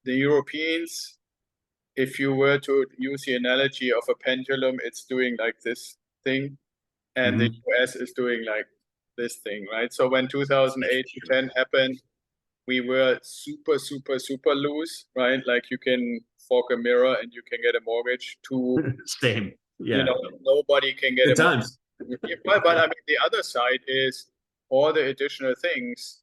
the Europeans, if you were to use the analogy of a pendulum, it's doing like this thing, and the US is doing like this thing, right? So when 2008 to 10 happened, we were super, super, super loose, right? Like you can fork a mirror and you can get a mortgage. Same. Yeah. Nobody can get Good a mortgage. times. But I mean, the other side is all the additional things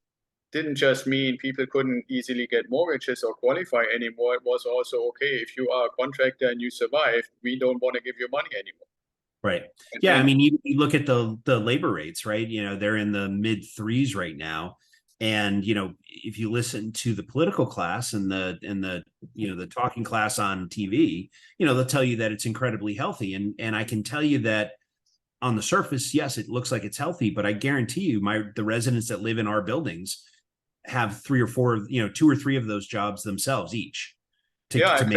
didn't just mean people couldn't easily get mortgages or qualify anymore. It was also, okay, if you are a contractor and you survived, we don't want to give you money anymore. Right. Yeah. I mean, you look at the labor rates, right? They're in the mid 3s right now. And, if you listen to the political class and the talking class on TV, they'll tell you that it's incredibly healthy. And I can tell you that on the surface, yes, it looks like it's healthy, but I guarantee you the residents that live in our buildings have 3 or 4, 2 or 3 of those jobs themselves each. Exactly.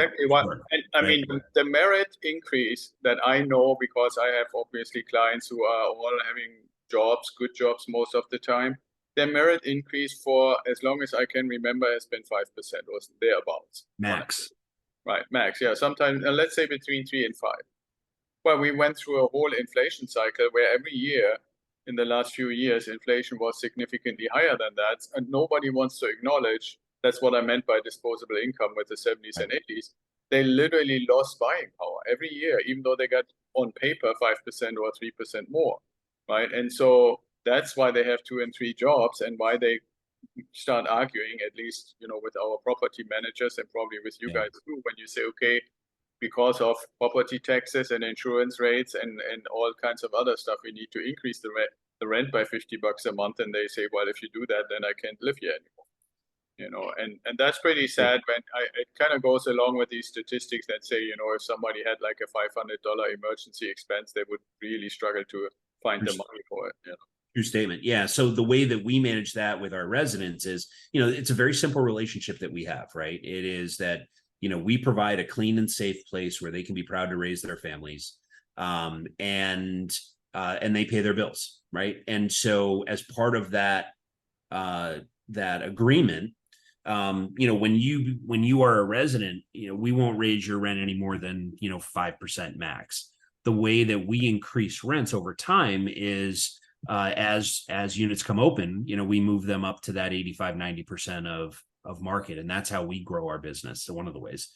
I mean, the merit increase that I know, because I have obviously clients who are all having jobs, good jobs most of the time. Their merit increase for as long as I can remember has been 5% or thereabouts. Max. Right, max. Yeah, sometimes let's say between 3 and 5. Well, we went through a whole inflation cycle where every year in the last few years, inflation was significantly higher than that. And nobody wants to acknowledge that's what I meant by disposable income with the 70s and 80s. They literally lost buying power every year, even though they got on paper 5% or 3% more, right? And so that's why they have 2 and 3 jobs, and why they start arguing, at least, with our property managers and probably with you guys too, when you say, okay, because of property taxes and insurance rates and all kinds of other stuff, we need to increase the rent by $50 a month. And they say, well, if you do that, then I can't live here anymore. And that's pretty sad. When it kind of goes along with these statistics that say, if somebody had like a $500 emergency expense, they would really struggle to find the money for it. True statement. Yeah. So the way that we manage that with our residents is, it's a very simple relationship that we have, right? It is that, we provide a clean and safe place where they can be proud to raise their families, and they pay their bills, right? And so as part of that agreement, when you are a resident, we won't raise your rent any more than 5% max. The way that we increase rents over time is as units come open, we move them up to that 85-90% of market, and that's how we grow our business. So one of the ways.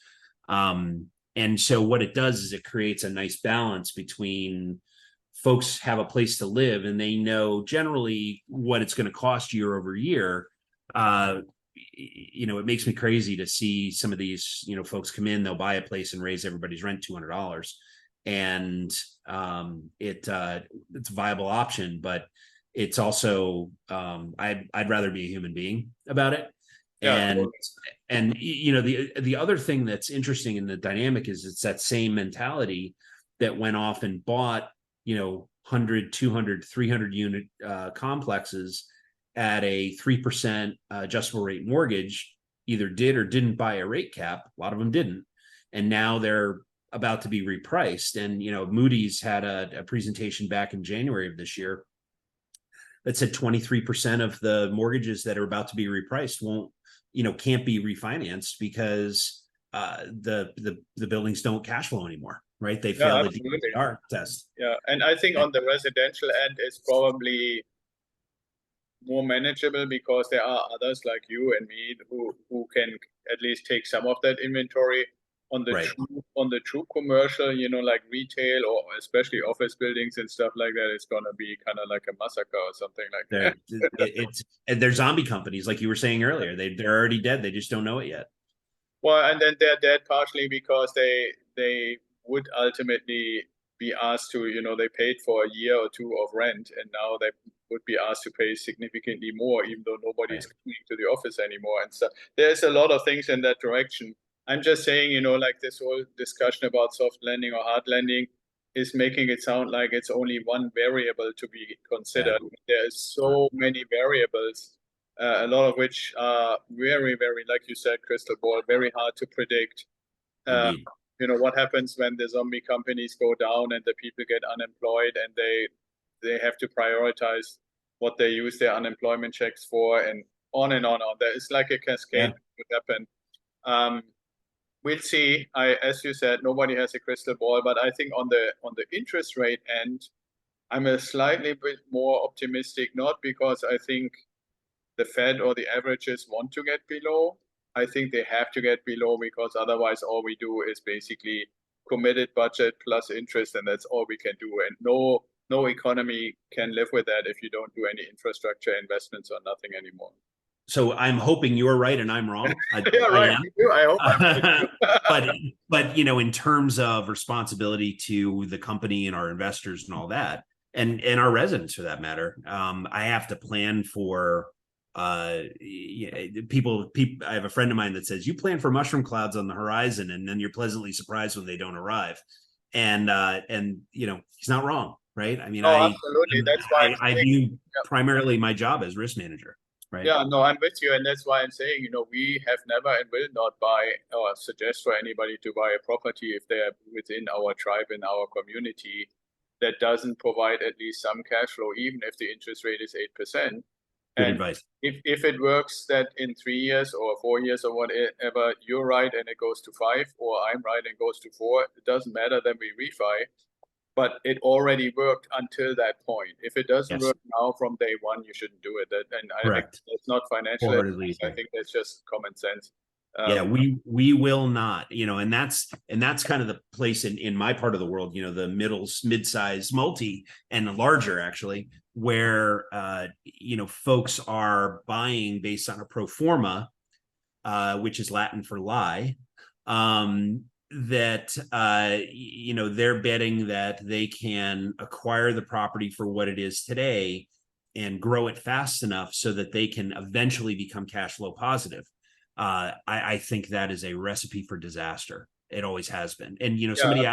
And so what it does is it creates a nice balance between folks have a place to live and they know generally what it's going to cost year over year. It makes me crazy to see some of these, folks come in, they'll buy a place and raise everybody's rent $200. And it's a viable option, but it's also I'd rather be a human being about it. And the other thing that's interesting in the dynamic is it's that same mentality that went off and bought 100, 200, 300 unit complexes at a 3% adjustable rate mortgage, either did or didn't buy a rate cap. A lot of them didn't, and now they're about to be repriced. And Moody's had a presentation back in January of this year that said 23% of the mortgages that are about to be repriced can't be refinanced because the buildings don't cash flow anymore, right? They fail the DSCR test. Yeah, and I think on the residential end, it's probably more manageable because there are others like you and me who can at least take some of that inventory. On the true commercial, like retail or especially office buildings and stuff like that, it's gonna be kind of like a massacre or something like that. And they're zombie companies, like you were saying earlier. They're already dead. They just don't know it yet. Well, and then they're dead partially because they would ultimately be asked to, they paid for a year or two of rent, and now they would be asked to pay significantly more, even though nobody's coming to the office anymore. And so there's a lot of things in that direction. I'm just saying, like this whole discussion about soft landing or hard landing is making it sound like it's only one variable to be considered. Yeah. There's so many variables, a lot of which are very, very, like you said, crystal ball, very hard to predict. What happens when the zombie companies go down and the people get unemployed and they have to prioritize what they use their unemployment checks for, and on and on. There is like a cascade that would happen. We'll see. As you said, nobody has a crystal ball, but I think on the interest rate end, I'm a slightly bit more optimistic, not because I think the Fed or the averages want to get below. I think they have to get below because otherwise all we do is basically committed budget plus interest, and that's all we can do. And no economy can live with that if you don't do any infrastructure investments or nothing anymore. So I'm hoping you're right and I'm wrong. Yeah, right. I hope I'm right. but in terms of responsibility to the company and our investors and all that, and our residents for that matter, I have to plan for people. I have a friend of mine that says you plan for mushroom clouds on the horizon, and then you're pleasantly surprised when they don't arrive. And he's not wrong, right? I mean, absolutely. That's why I view primarily my job as risk manager. right? Yeah, no, I'm with you, and that's why I'm saying, we have never and will not buy or suggest for anybody to buy a property if they're within our tribe, in our community, that doesn't provide at least some cash flow, even if the interest rate is 8%. Good And advice. if it works that in 3 years or 4 years or whatever, you're right and it goes to 5, or I'm right and goes to 4, it doesn't matter, then we refi. But it already worked until that point. If it doesn't Yes, work now from day one, you shouldn't do it. And I think correct. that's not financial Wholeheartedly advice. I agree. think that's just common sense. Yeah, we will not, and that's kind of the place in my part of the world, the mid-size multi and the larger actually, where folks are buying based on a pro forma, which is Latin for lie, that they're betting that they can acquire the property for what it is today and grow it fast enough so that they can eventually become cash flow positive. I think that is a recipe for disaster. It always has been. And somebody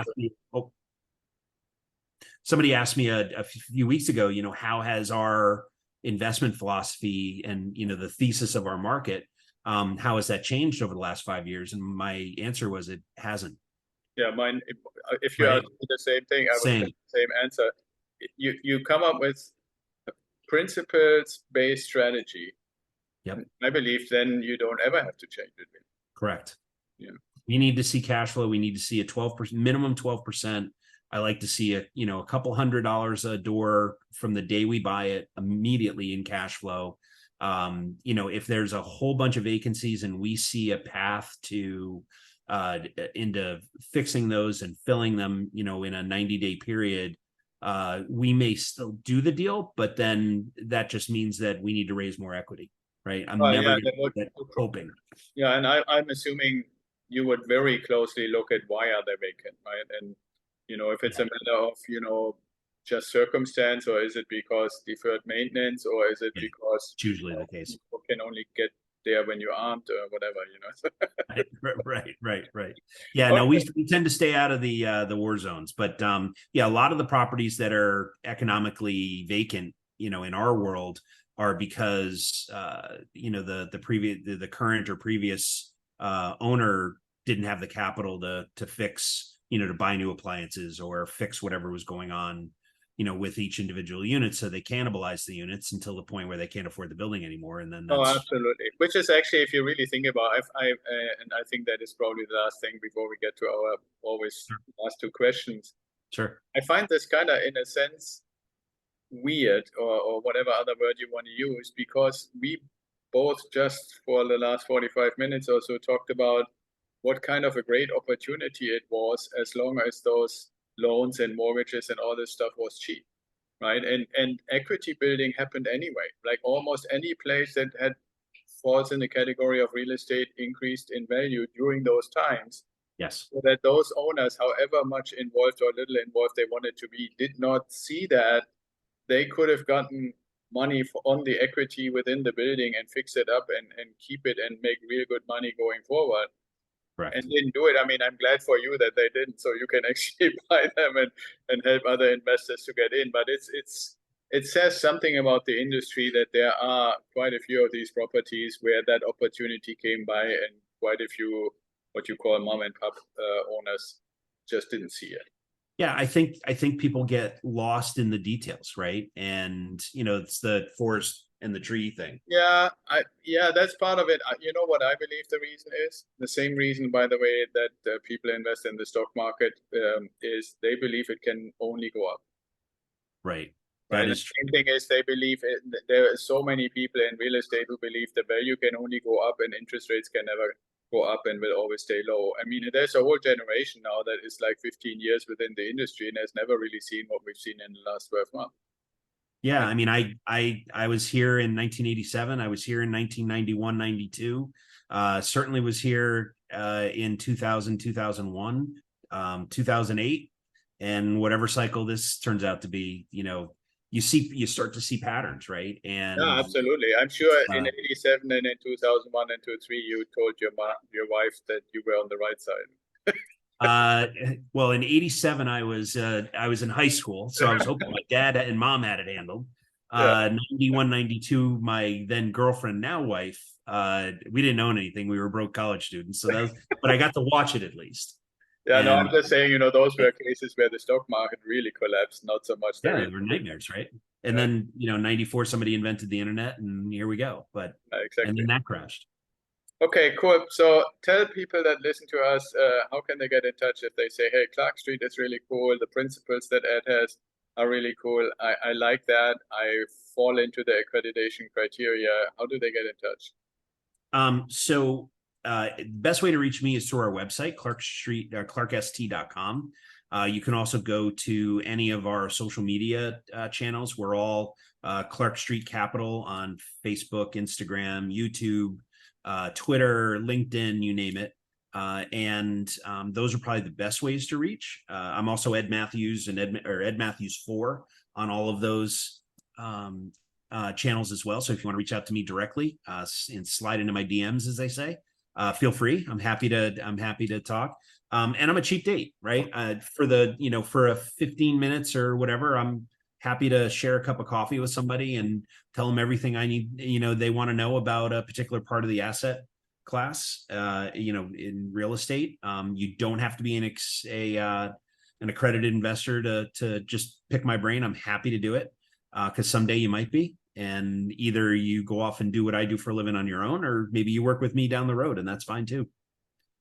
asked me a few weeks ago, how has our investment philosophy and the thesis of our market, how has that changed over the last 5 years? And my answer was it hasn't. Yeah, mine. If you ask me the same thing, I would say the same answer. You come up with a principles-based strategy. Yep. I believe then you don't ever have to change it. Correct. Yeah. We need to see cash flow. We need to see a 12%, minimum 12%. I like to see a couple $100 a door from the day we buy it immediately in cash flow. If there's a whole bunch of vacancies and we see a path to into fixing those and filling them, in a 90-day period, we may still do the deal, but then that just means that we need to raise more equity. Right. I'm never hoping. Yeah. And I'm assuming you would very closely look at why are they vacant, right? And, if it's a matter of, just circumstance, or is it because deferred maintenance, or is it because it's usually the case. You can only get there when you aren't, or whatever, Right. Yeah, okay. No, we tend to stay out of the war zones, but a lot of the properties that are economically vacant, in our world, are because the current or previous owner didn't have the capital to fix, to buy new appliances or fix whatever was going on, with each individual unit. So they cannibalize the units until the point where they can't afford the building anymore. And then absolutely. Which is actually, if you really think about it, and I think that is probably the last thing before we get to our last two questions. Sure. I find this kind of, in a sense, weird, or whatever other word you want to use, because we both just for the last 45 minutes or so talked about what kind of a great opportunity it was, as long as those loans and mortgages and all this stuff was cheap, right? And equity building happened anyway. Like almost any place that falls in the category of real estate increased in value during those times. Yes. So that those owners, however much involved or little involved they wanted to be, did not see that they could have gotten money on the equity within the building and fix it up and keep it and make real good money going forward. Correct. And didn't do it. I mean, I'm glad for you that they didn't, so you can actually buy them and help other investors to get in. But it says something about the industry that there are quite a few of these properties where that opportunity came by, and quite a few what you call mom and pop owners just didn't see it. Yeah, I think people get lost in the details, right? And it's the forest and the tree thing. Yeah, that's part of it. You know what I believe the reason is? The same reason, by the way, that people invest in the stock market is they believe it can only go up. Right. Right. The same thing is they believe there are so many people in real estate who believe the value can only go up and interest rates can never go up and will always stay low. I mean, there's a whole generation now that is like 15 years within the industry and has never really seen what we've seen in the last 12 months. Yeah, I mean, I was here in 1987. I was here in 1991, 92. Certainly was here in 2000, 2001, 2008, and whatever cycle this turns out to be. You start to see patterns, right? And yeah, absolutely. I'm sure in 87 and in 2001 and 2003, you told your wife that you were on the right side. Well, in 87, I was in high school, so I was hoping my dad and mom had it handled. Yeah. 91, 92, my then girlfriend, now wife, we didn't own anything. We were broke college students. So that was, but I got to watch it at least. Yeah, no, I'm And just saying, those were cases where the stock market really collapsed, not so much the yeah, real they were estate. nightmares, right? And Yeah, then, 94, somebody invented the internet and here we go. But, and exactly. then that crashed. Okay, cool. So tell people that listen to us, how can they get in touch if they say, hey, Clark Street is really cool. The principles that Ed has are really cool. I like that. I fall into the accreditation criteria. How do they get in touch? So best way to reach me is through our website, clarkst.com. You can also go to any of our social media channels. We're all Clark Street Capital on Facebook, Instagram, YouTube, Twitter, LinkedIn, you name it. And those are probably the best ways to reach. I'm also Ed Mathews and Ed Mathews 4 on all of those channels as well. So if you want to reach out to me directly and slide into my DMs, as they say, feel free. I'm happy to talk. And I'm a cheap date, right? For a 15 minutes or whatever, I'm happy to share a cup of coffee with somebody and tell them everything I need, they want to know about a particular part of the asset class, in real estate. You don't have to be an accredited investor to just pick my brain. I'm happy to do it because someday you might be. And either you go off and do what I do for a living on your own, or maybe you work with me down the road, and that's fine too.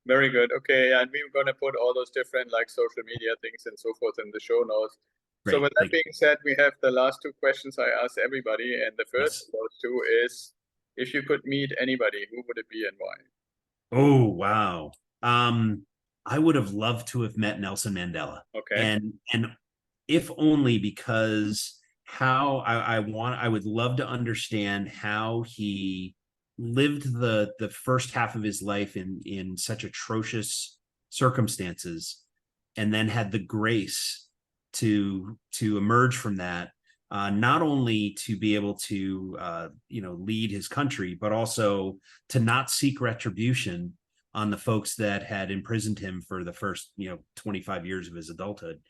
Very good. Okay, and we're going to put all those different like social media things and so forth in the show notes. So Great. with that being said, we have the last two questions I ask everybody, and the first Yes. of those two is, if you could meet anybody, who would it be and why? Oh, wow. I would have loved to have met Nelson Mandela. Okay. And if only because I would love to understand how he lived the first half of his life in such atrocious circumstances and then had the grace to emerge from that, not only to be able to lead his country, but also to not seek retribution on the folks that had imprisoned him for the first 25 years of his adulthood.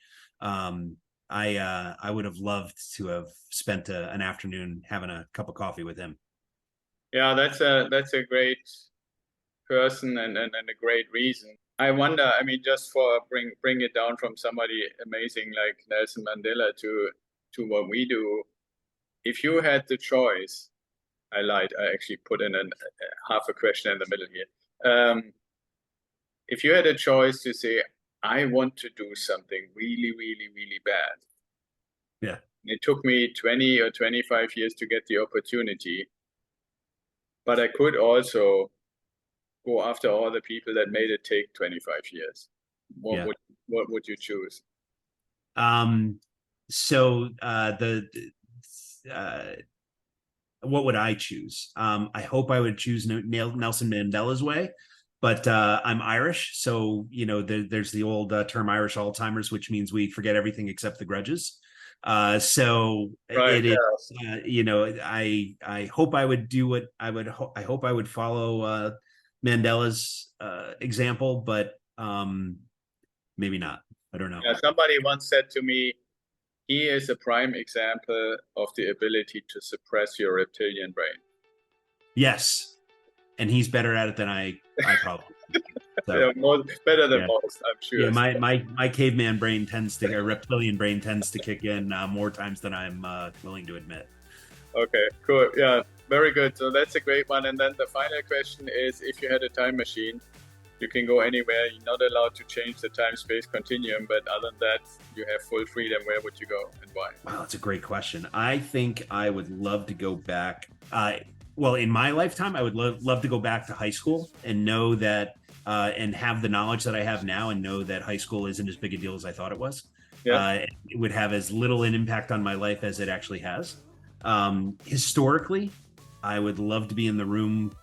I would have loved to have spent an afternoon having a cup of coffee with him. Yeah, that's a great person and a great reason. I wonder, I mean, just for bring it down from somebody amazing like Nelson Mandela to what we do, if you had the choice, I lied, I actually put in half a question in the middle here. If you had a choice to say, I want to do something really, really, really bad. Yeah. It took me 20 or 25 years to get the opportunity, but I could also go after all the people that made it take 25 years. Yeah. What would you choose? So what would I choose? I hope I would choose Nelson Mandela's way, but I'm Irish, so there's the old term Irish Alzheimer's, which means we forget everything except the grudges. So Right, it is, I hope I would do what I hope I would follow Mandela's example, but maybe not. I don't know. yeah, somebody once said to me, he is a prime example of the ability to suppress your reptilian brain. Yes, and he's better at it than I probably. So, yeah, better than most, I'm sure. Yeah, my caveman brain a reptilian brain tends to kick in more times than I'm willing to admit. Okay, cool. Yeah, very good. So that's a great one. And then the final question is, if you had a time machine, you can go anywhere. You're not allowed to change the time-space continuum, but other than that, you have full freedom. Where would you go and why? Wow, that's a great question. I think I would love to go back. Well, in my lifetime, I would love to go back to high school and know that, and have the knowledge that I have now and know that high school isn't as big a deal as I thought it was. Yeah. It would have as little an impact on my life as it actually has. Historically, I would love to be in the room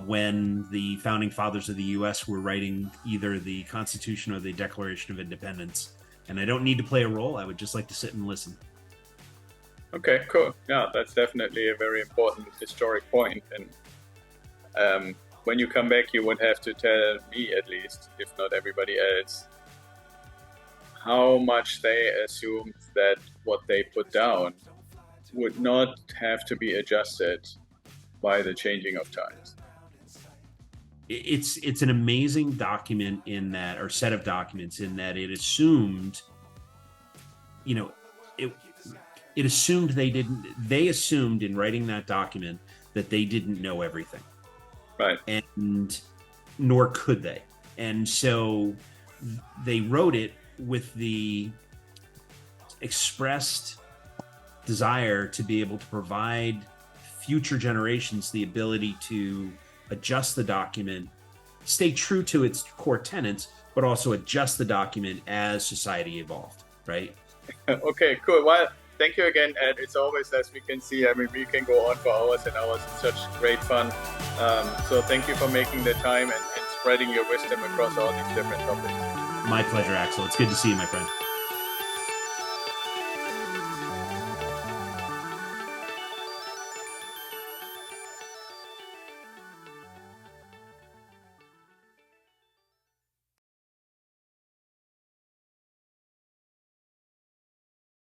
when the founding fathers of the U.S. were writing either the Constitution or the Declaration of Independence. And I don't need to play a role. I would just like to sit and listen. Okay, cool. Yeah, that's definitely a very important historic point. And when you come back, you would have to tell me, at least, if not everybody else, how much they assumed that what they put down would not have to be adjusted by the changing of times. It's an amazing document in that, or set of documents in that it assumed, you know, it assumed they assumed in writing that document that they didn't know everything. Right. And nor could they. And so they wrote it with the expressed desire to be able to provide future generations the ability to adjust the document, stay true to its core tenets, but also adjust the document as society evolved, right? Okay, cool. Well, thank you again, Ed. It's always, as we can see, I mean, we can go on for hours and hours. It's such great fun. So thank you for making the time and spreading your wisdom across all these different topics. My pleasure, Axel. It's good to see you, my friend.